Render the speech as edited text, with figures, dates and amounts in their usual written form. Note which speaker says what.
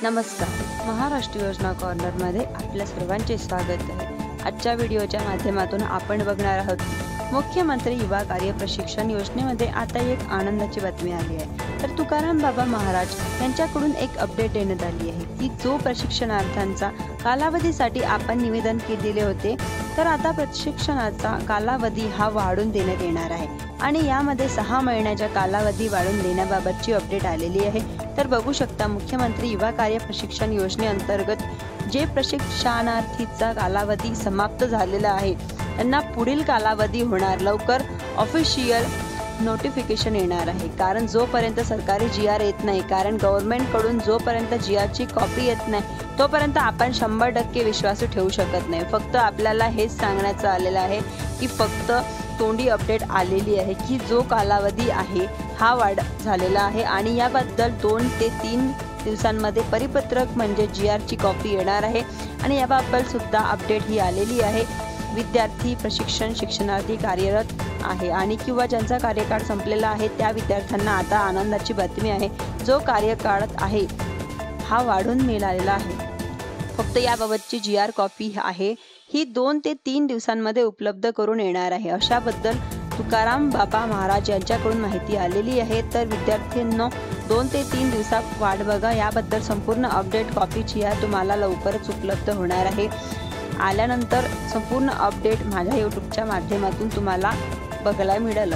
Speaker 1: नमस्कार, महाराष्ट्र योजना कॉर्नरमध्ये आपल्या सर्वांचे स्वागत आहे। आजच्या व्हिडिओच्या माध्यमातून आपण बघणार आहोत मुख्यमंत्री युवा कार्य प्रशिक्षण योजनेमध्ये आता एक आनंदाची बातमी आली आहे। तर तुकाराम बाबा महाराज यांच्याकडून एक अपडेट देण्यात आली आहे की जो प्रशिक्षणार्थ्यांचा कालावधीसाठी आपण निवेदन दिले होते, तर आता प्रशिक्षणाचा कालावधी हा वाढवून देण्यात येणार आहे आणि यामध्ये 6 महिन्याचा कालावधी वाढवून देण्याबाबतची अपडेट आलेली आहे। तर बघू शकता, मुख्यमंत्री युवा कार्य प्रशिक्षण योजनेअंतर्गत जे प्रशिक्षणार्थीचा कालावधी समाप्त झालेला आहे त्यांना पुढील कालावधी होणार लवकर ऑफिशियल नोटिफिकेशन येणार आहे। कारण जोपर्यंत सरकारी GR येत नाही, कारण गव्हर्नमेंट कडून जोपर्यंत GR ची कॉपी येत नाही तोपर्यंत आपण 100% विश्वास ठेवू शकत नाही। फक्त आपल्याला हेच सांगण्याचं आलेलं आहे की फक्त तोंडी अपडेट आलेली आहे की जो कालावधी आहे हा वाढ झालेला आहे आणि याबद्दल 2 ते 3 दिवसांमध्ये परिपत्रक म्हणजे GR ची कॉपी येणार आहे आणि याबाबत सुद्धा अपडेट ही आलेली आहे। विद्यार्थी प्रशिक्षण शिक्षणार्थी कार्यरत आहे आणि किंवा ज्यांचा कार्यकाळ संपलेला आहे त्या विद्यार्थ्यांना आता आनंदाची बातमी आहे, जो कार्यकाळ आहे हा वाढून मिळालेला आहे। फक्त याबाबतची GR कॉपी आहे ही 2 ते 3 दिवसांमध्ये उपलब्ध करून येणार आहे, अशाबद्दल तुकाराम बाबा महाराज यांच्याकडून माहिती आलेली आहे। तर विद्यार्थ्यांनो 2 ते 3 दिवसात वाट बघा, याबद्दल संपूर्ण अपडेट कॉपीची आहे तुम्हाला लवकरच उपलब्ध होणार आहे। आल्यानंतर संपूर्ण अपडेट माझ्या यूट्यूबच्या माध्यमातून तुम्हाला बघायला मिळेल।